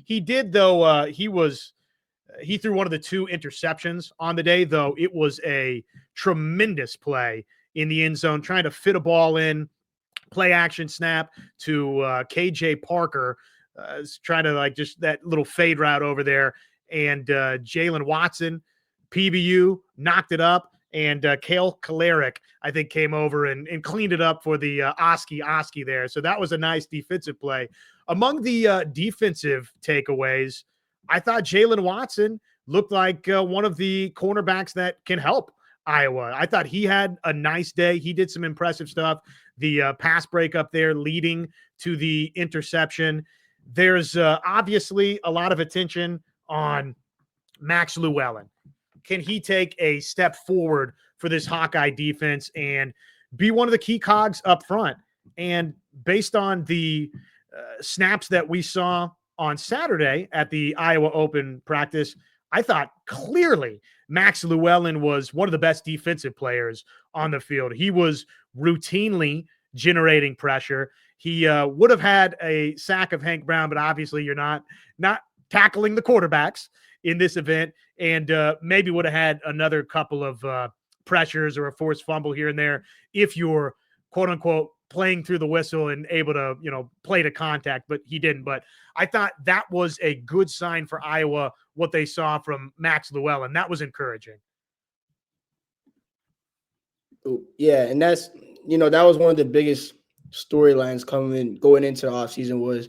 He did, though. He threw one of the two interceptions on the day, though it was a tremendous play in the end zone, trying to fit a ball in, play action snap to KJ Parker, trying to like just that little fade route over there. And Jalen Watson, PBU, knocked it up. And Kale Kalarick, I think, came over and cleaned it up for the Oski there. So that was a nice defensive play. Among the defensive takeaways, I thought Jalen Watson looked like one of the cornerbacks that can help Iowa. I thought he had a nice day. He did some impressive stuff. The pass break up there leading to the interception. There's obviously a lot of attention on Max Llewellyn. Can he take a step forward for this Hawkeye defense and be one of the key cogs up front? And based on the snaps that we saw on Saturday at the Iowa Open practice, I thought clearly Max Llewellyn was one of the best defensive players on the field. He was routinely generating pressure. He would have had a sack of Hank Brown, but obviously you're not tackling the quarterbacks in this event, and maybe would have had another couple of pressures or a forced fumble here and there if you're quote unquote playing through the whistle and able to, play to contact, but he didn't. But I thought that was a good sign for Iowa, what they saw from Max Llewellyn. That was encouraging. Yeah, and that's, that was one of the biggest storylines going into the offseason was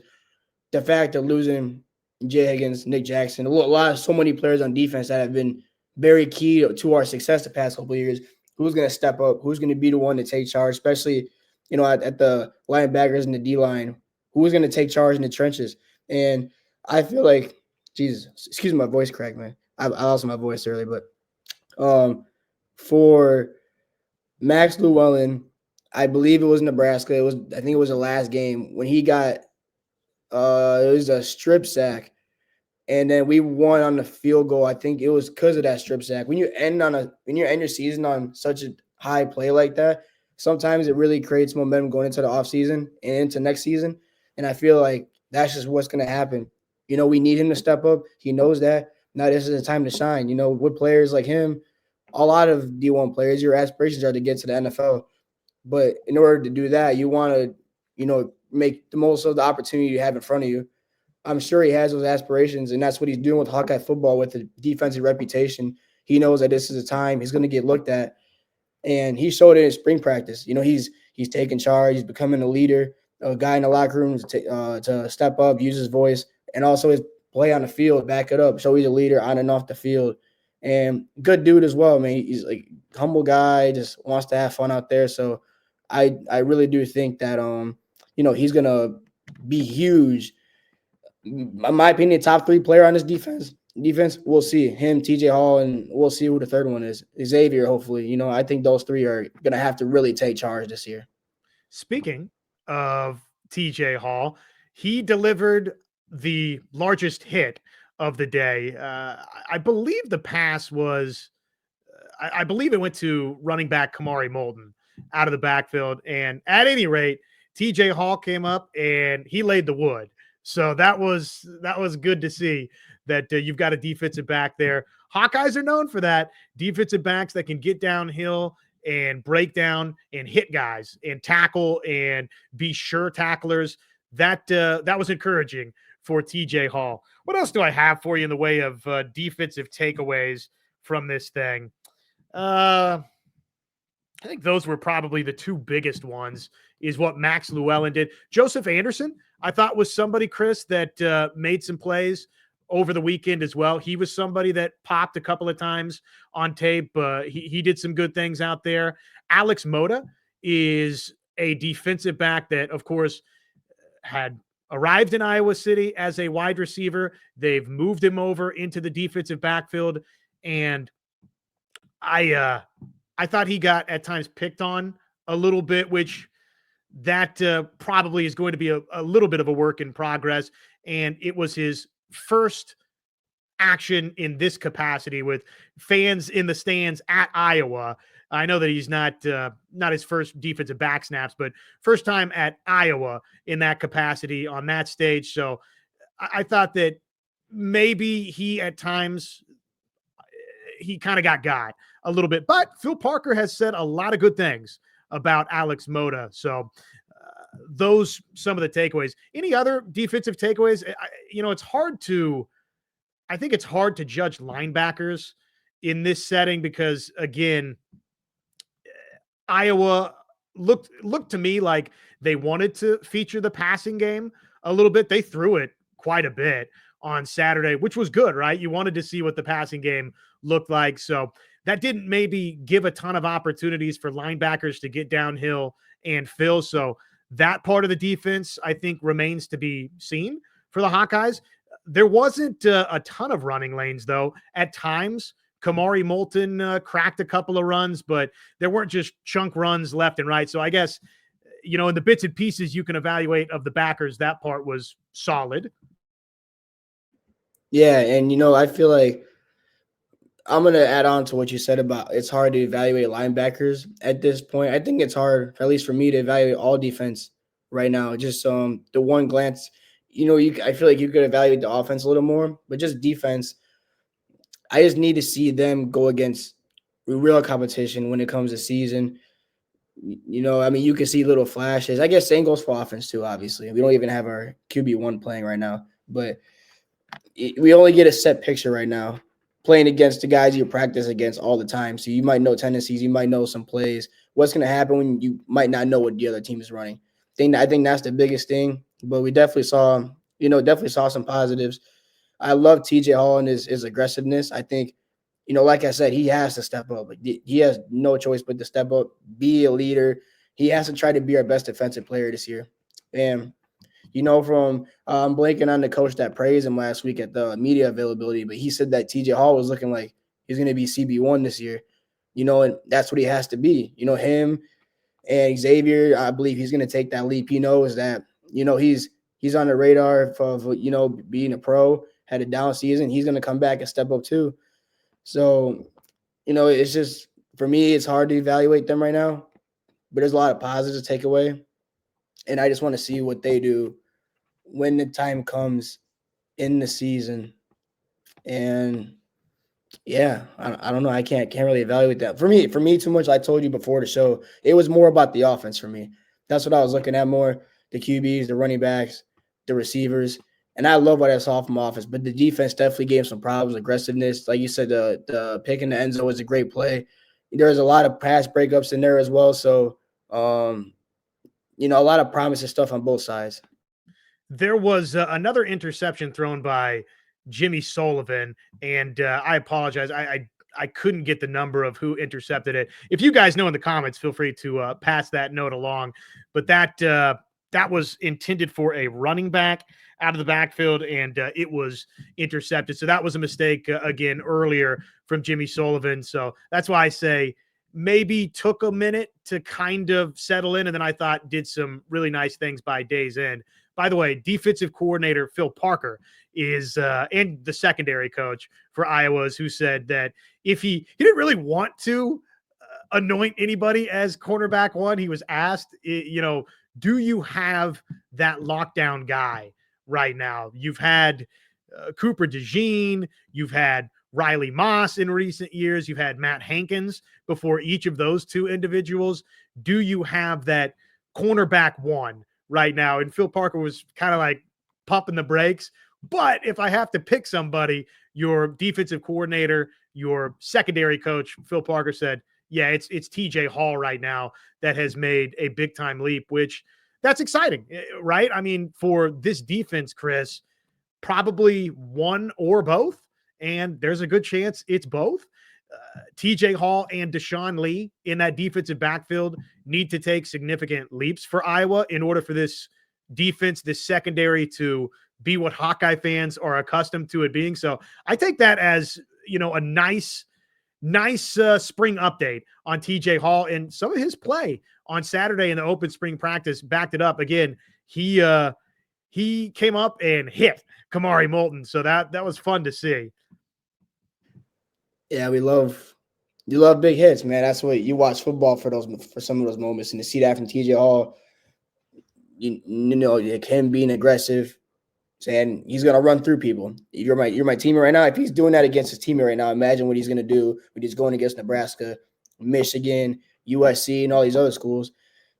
the fact of losing Jay Higgins, Nick Jackson, so many players on defense that have been very key to our success the past couple of years. Who's going to step up? Who's going to be the one to take charge, especially, at the linebackers and the D-line? Who's going to take charge in the trenches? And I feel like, Jesus, excuse my voice crack, man. I lost my voice early, but for Max Llewellyn, I believe it was Nebraska. I think it was the last game when he got it was a strip sack, and then we won on the field goal. I think it was because of that strip sack. When you end your season on such a high play like that, sometimes it really creates momentum going into the offseason and into next season. And I feel like that's just what's going to happen. We need him to step up. He knows that. Now this is the time to shine. With players like him, a lot of D1 players, your aspirations are to get to the NFL. But in order to do that, you want to, make the most of the opportunity you have in front of you. I'm sure he has those aspirations, and that's what he's doing with Hawkeye football with the defensive reputation. He knows that this is a time he's going to get looked at, and he showed it in spring practice. He's taking charge. He's becoming a leader, a guy in the locker room to step up, use his voice, and also his play on the field, back it up, show he's a leader on and off the field. And good dude as well, man. He's like humble guy, just wants to have fun out there. So I really do think that he's gonna be huge. In my opinion, top 3 player on this defense. We'll see him, TJ Hall, and we'll see who the third one is. Xavier, hopefully. I think those 3 are gonna have to really take charge this year. Speaking of TJ Hall, he delivered the largest hit of the day. I believe the pass was, I believe it went to running back Kamari Molden out of the backfield. And at any rate, TJ Hall came up and he laid the wood. So that was good to see that you've got a defensive back there. Hawkeyes are known for that. Defensive backs that can get downhill and break down and hit guys and tackle and be sure tacklers. That was encouraging for TJ Hall. What else do I have for you in the way of defensive takeaways from this thing? I think those were probably the 2 biggest ones, is what Max Llewellyn did. Joseph Anderson, I thought, was somebody, Chris, that made some plays over the weekend as well. He was somebody that popped a couple of times on tape. He did some good things out there. Alex Moda is a defensive back that, of course, had arrived in Iowa City as a wide receiver. They've moved him over into the defensive backfield, and I thought he got at times picked on a little bit, which that probably is going to be a little bit of a work in progress. And it was his first action in this capacity with fans in the stands at Iowa. I know that he's not his first defensive back snaps, but first time at Iowa in that capacity on that stage. So I thought that maybe he at times he kind of got a little bit. But Phil Parker has said a lot of good things about Alex Moda. So those some of the takeaways. Any other defensive takeaways? It's hard to. I think it's hard to judge linebackers in this setting because again, Iowa looked to me like they wanted to feature the passing game a little bit. They threw it quite a bit on Saturday, which was good, right? You wanted to see what the passing game looked like. So that didn't maybe give a ton of opportunities for linebackers to get downhill and fill. So that part of the defense, I think, remains to be seen for the Hawkeyes. There wasn't a ton of running lanes, though. At times, Kamari Moulton cracked a couple of runs, but there weren't just chunk runs left and right. So I guess, in the bits and pieces you can evaluate of the backers, that part was solid. Yeah, and I feel like I'm going to add on to what you said about it's hard to evaluate linebackers at this point. I think it's hard, at least for me, to evaluate all defense right now. Just the one glance, I feel like you could evaluate the offense a little more, but just defense, I just need to see them go against real competition when it comes to season. You can see little flashes. I guess same goes for offense too, obviously. We don't even have our QB1 playing right now, but we only get a set picture right now playing against the guys you practice against all the time. So you might know tendencies, you might know some plays. What's going to happen when you might not know what the other team is running? I think that's the biggest thing. But we definitely saw some positives. I love TJ Hall and his aggressiveness. I think, like I said, he has to step up. He has no choice but to step up, be a leader. He has to try to be our best defensive player this year. And from I'm blanking on the coach that praised him last week at the media availability, but he said that TJ Hall was looking like he's going to be CB1 this year, and that's what he has to be. Him and Xavier, I believe he's going to take that leap. He knows that, he's on the radar of being a pro, had a down season. He's going to come back and step up too. So, it's just, for me, it's hard to evaluate them right now, but there's a lot of positives to take away. And I just want to see what they do when the time comes in the season. And yeah, I don't know. I can't really evaluate that. For me, too much. I told you before the show, it was more about the offense for me. That's what I was looking at more. The QBs, the running backs, the receivers. And I love what I saw from offense. But the defense definitely gave some problems, aggressiveness. Like you said, the pick in the end zone was a great play. There's a lot of pass breakups in there as well. So, a lot of promising stuff on both sides. There was another interception thrown by Jimmy Sullivan, and I apologize. I couldn't get the number of who intercepted it. If you guys know in the comments, feel free to pass that note along. But that was intended for a running back out of the backfield, and it was intercepted. So that was a mistake again earlier from Jimmy Sullivan. So that's why I say maybe took a minute to kind of settle in, and then I thought did some really nice things by day's end. By the way, defensive coordinator Phil Parker is and the secondary coach for Iowa's, who said that if he didn't really want to anoint anybody as cornerback one, he was asked, do you have that lockdown guy right now? You've had Cooper DeJean, you've had Riley Moss in recent years, you've had Matt Hankins before each of those two individuals. Do you have that cornerback one right now? And Phil Parker was kind of like pumping the brakes. But if I have to pick somebody, your defensive coordinator, your secondary coach, Phil Parker said, yeah, it's TJ Hall right now that has made a big time leap, which that's exciting, right? I mean, for this defense, Chris, probably one or both. And there's a good chance it's both. TJ Hall and Deshaun Lee in that defensive backfield need to take significant leaps for Iowa in order for this defense, this secondary, to be what Hawkeye fans are accustomed to it being. So I take that as, a nice spring update on TJ Hall, and some of his play on Saturday in the open spring practice backed it up. Again, he came up and hit Kamari Moulton. So that was fun to see. Yeah, you love big hits, man. That's what you watch football for some of those moments, and to see that from TJ Hall, him being aggressive, saying he's gonna run through people. You're my teammate right now. If he's doing that against his teammate right now, imagine what he's gonna do when he's going against Nebraska, Michigan, USC, and all these other schools.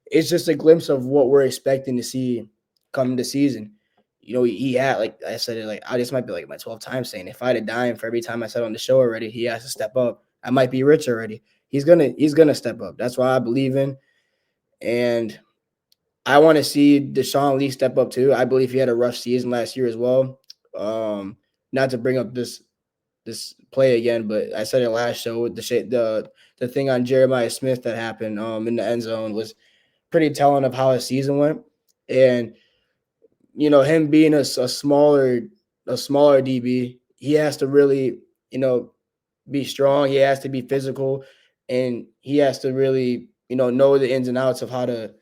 It's just a glimpse of what we're expecting to see coming this season. He had, like I said, this might be like my 12th time saying, if I had a dime for every time I said on the show already, he has to step up. I might be rich already. He's gonna step up. That's why I believe in. And I want to see Deshaun Lee step up too. I believe he had a rough season last year as well. Not to bring up this play again, but I said it last show with the thing on Jeremiah Smith that happened in the end zone was pretty telling of how his season went. And him being a smaller DB, he has to really be strong. He has to be physical, and he has to really know the ins and outs of how to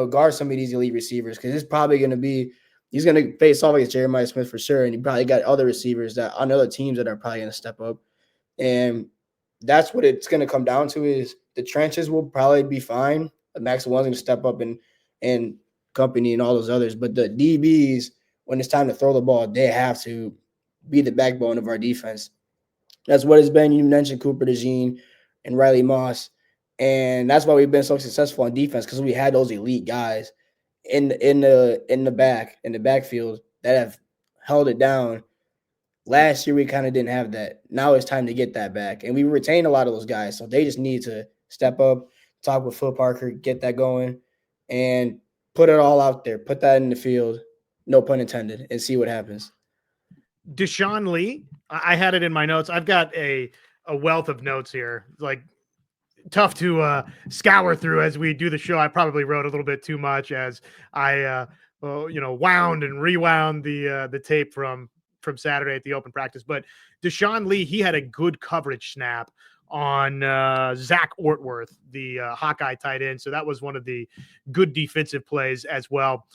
guard some of these elite receivers, because it's probably going to be he's going to face off against Jeremiah Smith for sure, and he probably got other receivers that on other teams that are probably going to step up, and that's what it's going to come down to. Is the trenches will probably be fine. Max one's going to step up and company and all those others, but the DBs, when it's time to throw the ball, they have to be the backbone of our defense. That's what it's been. You mentioned Cooper DeJean and Riley Moss, and that's why we've been so successful on defense, because we had those elite guys in the backfield that have held it down. Last year we kind of didn't have that. Now it's time to get that back, and we retained a lot of those guys, so they just need to step up, talk with Phil Parker, get that going, and put it all out there. Put that in the field, no pun intended, and see what happens. Deshaun Lee, I had it in my notes. I've got a wealth of notes here, like tough to scour through as we do the show. I probably wrote a little bit too much as I wound and rewound the tape from Saturday at the open practice. But Deshaun Lee, he had a good coverage snap on Zach Ortworth, the Hawkeye tight end. So that was one of the good defensive plays as well.